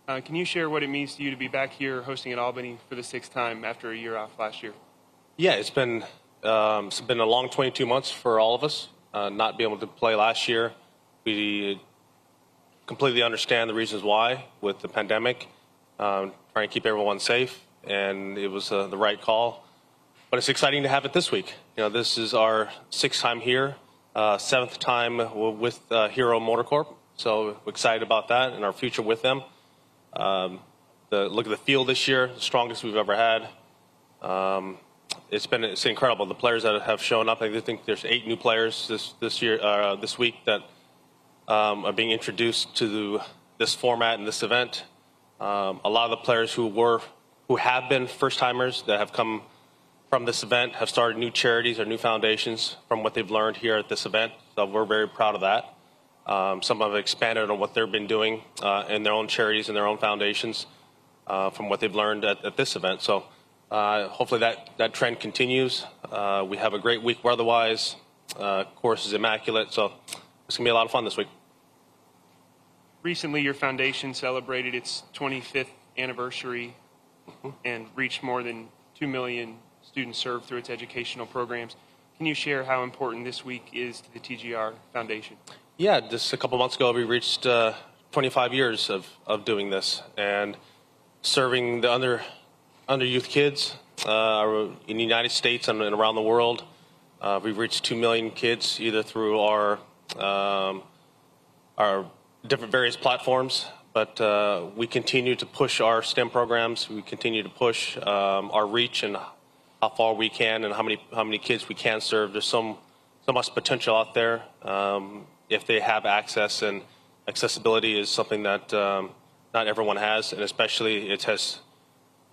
Can you share what it means to you to be back here hosting at Albany for the 6th time after a year off last year? Yeah, it's been a long 22 months for all of us. Not being able to play last year, we completely understand the reasons why with the pandemic, trying to keep everyone safe, and it was the right call. But it's exciting to have it this week. This is our 6th time here, 7th time with Hero Motorcorp. So we're excited about that and our future with them. Look at the field this year, the strongest we've ever had. It's incredible. The players that have shown up. I think there's 8 new players this week that are being introduced to this format and this event. A lot of the players who have been first timers that have come from this event have started new charities or new foundations from what they've learned here at this event. So we're very proud of that. Some have expanded on what they've been doing in their own charities and their own foundations from what they've learned at this event. So hopefully that trend continues. We have a great week weather-wise. Course is immaculate. So it's going to be a lot of fun this week. Recently, your foundation celebrated its 25th anniversary and reached more than 2 million students served through its educational programs. Can you share how important this week is to the TGR Foundation? Yeah, just a couple months ago, we reached 25 years of doing this and serving the under youth kids in the United States and around the world. We've reached 2 million kids either through our different various platforms, but we continue to push our STEM programs. We continue to push our reach and how far we can and how many kids we can serve. There's so much potential out there. If they have access, and accessibility is something that not everyone has, and especially it has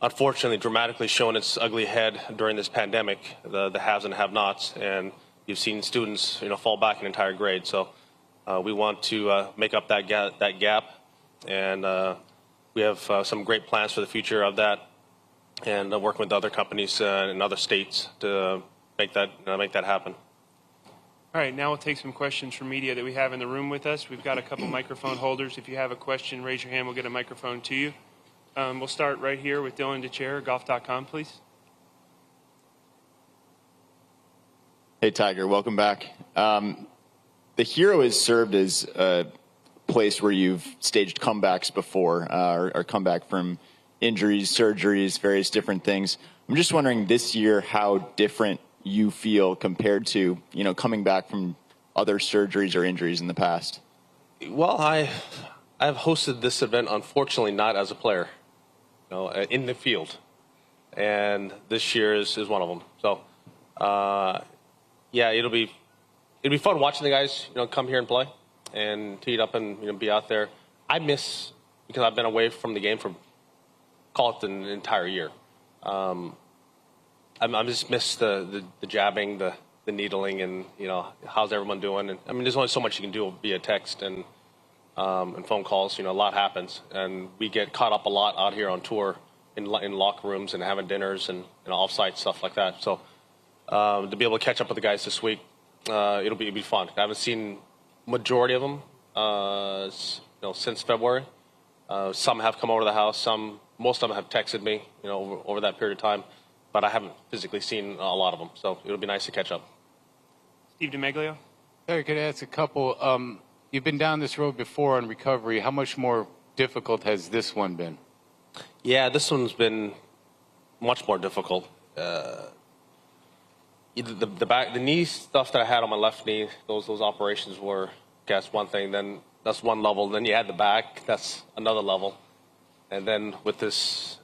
unfortunately dramatically shown its ugly head during this pandemic, the haves and have-nots, and you've seen students fall back an entire grade. So we want to make up that gap, and we have some great plans for the future of that, and working with other companies in other states to make that happen. All right, now we'll take some questions from media that we have in the room with us. We've got a couple microphone holders. If you have a question, raise your hand. We'll get a microphone to you. We'll start right here with Dylan DeChair, golf.com, please. Hey, Tiger, welcome back. The Hero has served as a place where you've staged comebacks before, or comeback from injuries, surgeries, various different things. I'm just wondering this year how different you feel compared to, coming back from other surgeries or injuries in the past? Well, I've hosted this event, unfortunately, not as a player, in the field, and this year is one of them. So, yeah, it'll be fun watching the guys, come here and play and tee it up and be out there. I miss, because I've been away from the game for, call it an entire year. I just miss the jabbing, the needling, and how's everyone doing? And I mean, there's only so much you can do via text and phone calls. A lot happens, and we get caught up a lot out here on tour in locker rooms and having dinners and off-site stuff like that. So to be able to catch up with the guys this week, it'll be fun. I haven't seen majority of them since February. Some have come over to the house. Most of them have texted me, over that period of time. But I haven't physically seen a lot of them, so it'll be nice to catch up. Steve DeMaglio? Terry, could I ask a couple? You've been down this road before on recovery. How much more difficult has this one been? Yeah, this one's been much more difficult. The knee stuff that I had on my left knee, those operations were, that's one thing. Then that's one level. Then you had the back, that's another level. And then with this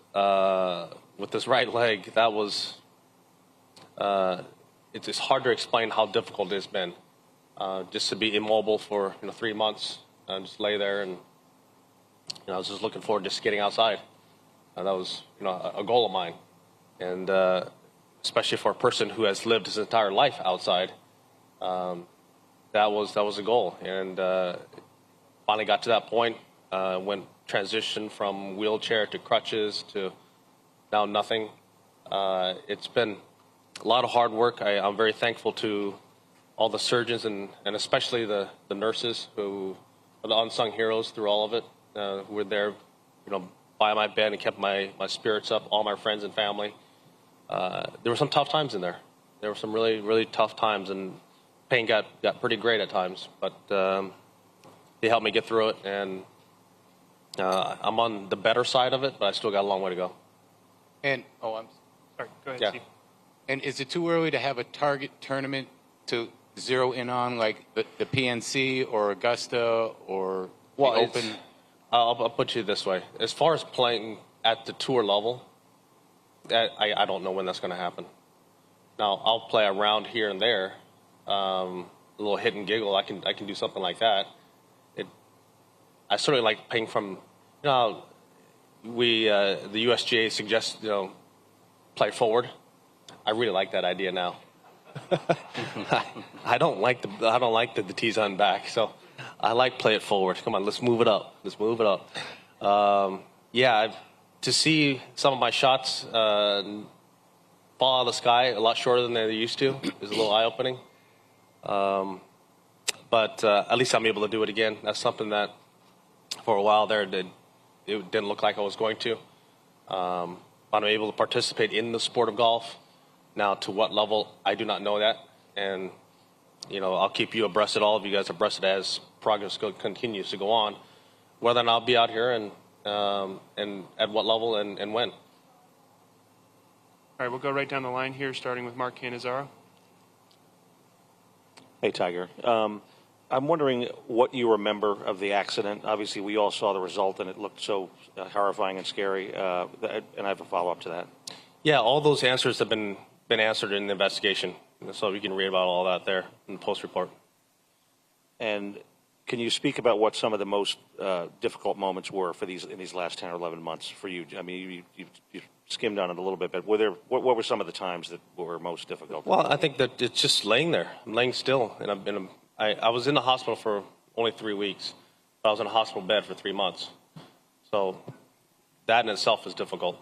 right leg, that was, it's hard to explain how difficult it's been. Just to be immobile for 3 months and just lay there, and I was just looking forward to just getting outside. That was a goal of mine, and especially for a person who has lived his entire life outside, that was a goal. And finally got to that point, when transitioned from wheelchair to crutches to now nothing. It's been a lot of hard work. I'm very thankful to all the surgeons and especially the nurses who are the unsung heroes through all of it, who were there by my bed and kept my spirits up, all my friends and family. There were some tough times in there. There were some really, really tough times, and pain got pretty great at times, but they helped me get through it, and I'm on the better side of it, but I still got a long way to go. And, I'm Sorry, go ahead, Yeah. Steve. And is it too early to have a target tournament to zero in on, like the PNC or Augusta or the Open? I'll put you this way. As far as playing at the tour level, I don't know when that's going to happen. Now, I'll play around here and there, a little hit and giggle. I can do something like that. I certainly like playing from, the USGA suggests, play forward. I really like that idea now. I don't like the Tzone back, so I like play it forward. Come on, let's move it up. Let's move it up. To see some of my shots fall out of the sky a lot shorter than they used to is a little eye-opening. But at least I'm able to do it again. That's something that for a while there it didn't look like I was going to. I'm able to participate in the sport of golf. Now, to what level, I do not know that. And, I'll keep you abreast of all of you guys abreast as progress continues to go on, whether or not I'll be out here and at what level and when. All right, we'll go right down the line here, starting with Mark Cannizzaro. Hey, Tiger. I'm wondering what you remember of the accident. Obviously, we all saw the result, and it looked so horrifying and scary. And I have a follow-up to that. Yeah, all those answers have been answered in the investigation. So you can read about all that there in the post-report. And can you speak about what some of the most difficult moments were in these last 10 or 11 months for you? I mean, you skimmed on it a little bit, but what were some of the times that were most difficult? Well, I think that it's just laying there. I'm laying still. And I was in the hospital for only 3 weeks. But I was in a hospital bed for 3 months. So that in itself is difficult.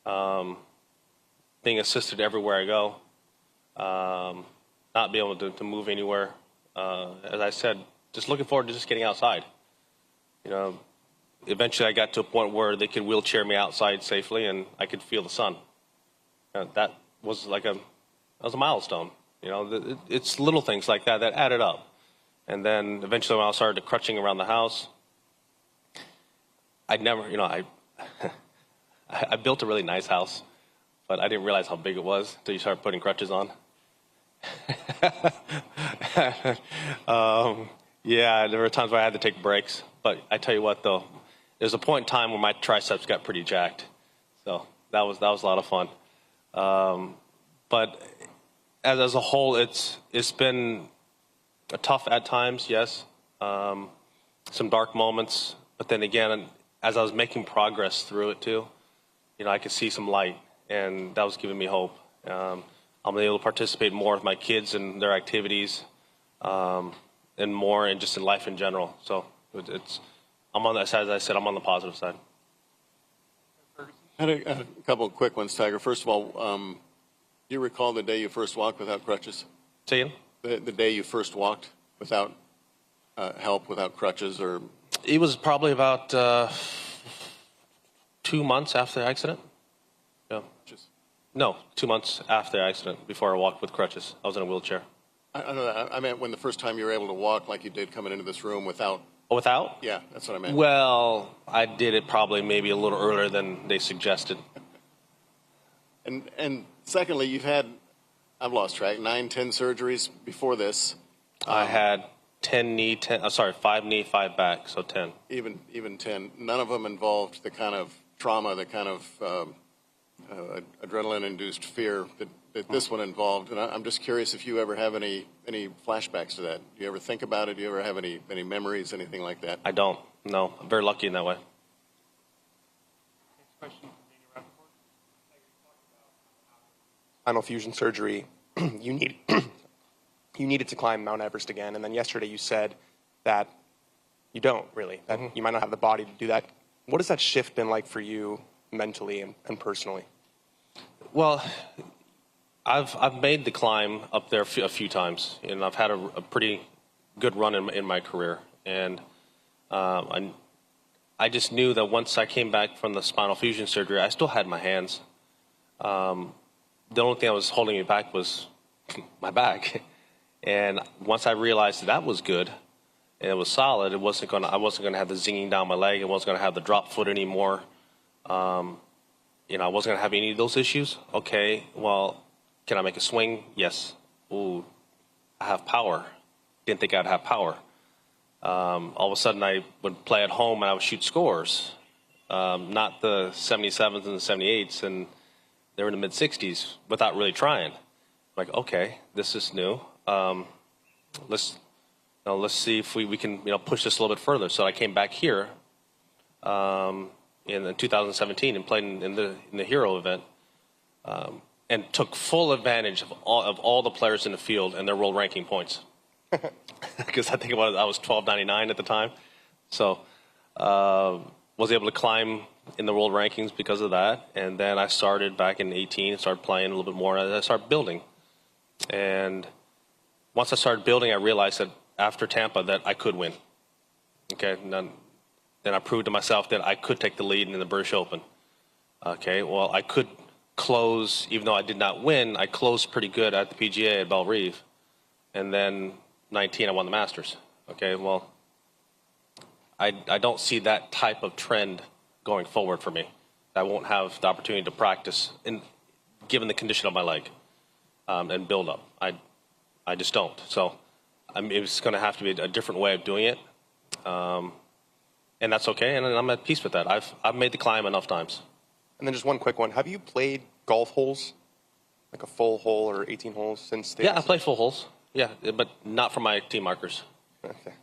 Being assisted everywhere I go. Not be able to move anywhere. As I said, just looking forward to just getting outside. Eventually I got to a point where they could wheelchair me outside safely and I could feel the sun. That was a milestone. It's little things like that added up. And then eventually when I started crutching around the house, I built a really nice house, but I didn't realize how big it was until you start putting crutches on. Yeah, there were times where I had to take breaks, but I tell you what though, there's a point in time where my triceps got pretty jacked. So that was a lot of fun. But as a whole, it's been tough at times, yes. Some dark moments, but then again, as I was making progress through it too, I could see some light, and that was giving me hope. I'm able to participate more with my kids and their activities, and more, and just in life in general. So I'm on that side. As I said, I'm on the positive side. I had a couple of quick ones, Tiger. First of all, do you recall the day you first walked without crutches? Say again? The day you first walked without help, without crutches, or? It was probably about 2 months after the accident. Yeah. No, 2 months after the accident, before I walked with crutches. I was in a wheelchair. I don't know. I meant when the first time you were able to walk like you did coming into this room without. Without? Yeah, that's what I meant. Well, I did it probably maybe a little earlier than they suggested. And secondly, you've had, I've lost track, 9, 10 surgeries before this. I had 5 knee, 5 back, so 10. Even 10. None of them involved the kind of trauma, the kind of adrenaline-induced fear that this one involved. And I'm just curious if you ever have any flashbacks to that. Do you ever think about it? Do you ever have any memories, anything like that? I don't. No, I'm very lucky in that way. Next question from Dana Rappaport. Spinal fusion surgery, you needed to climb Mount Everest again, and then yesterday you said that you don't really, that you might not have the body to do that. What has that shift been like for you mentally and personally? Well, I've made the climb up there a few times, and I've had a pretty good run in my career, and I I just knew that once I came back from the spinal fusion surgery, I still had my hands. The only thing that was holding me back was my back. And once I realized that was good and it was solid, I wasn't gonna have the zinging down my leg. I wasn't gonna have the drop foot anymore. I wasn't gonna have any of those issues. Okay, well, can I make a swing? Yes. Ooh, I have power. Didn't think I'd have power. All of a sudden, I would play at home and I would shoot scores. Not the 77s and the 78s, and they were in the mid-60s without really trying. Like, okay, this is new. Let's see if we can push this a little bit further. So I came back here in 2017 and played in the Hero event, and took full advantage of all the players in the field and their world ranking points. Because I think I was 1299 at the time, so was able to climb in the world rankings because of that. And then I started back in 18, started playing a little bit more. I started building, and once I started building, I realized that after Tampa that I could win. Okay, and then I proved to myself that I could take the lead in the British Open. Okay, well, I could close, even though I did not win, I closed pretty good at the PGA at Belle Reve, and then 19, I won the Masters. Okay, well, I don't see that type of trend going forward for me. I won't have the opportunity to practice, given the condition of my leg, and build up. I just don't. So it's going to have to be a different way of doing it, and that's okay. And I'm at peace with that. I've made the climb enough times. And then just one quick one. Have you played golf holes, like a full hole or 18 holes since? Yeah, I played full holes. Yeah, but not for my tee markers. Okay.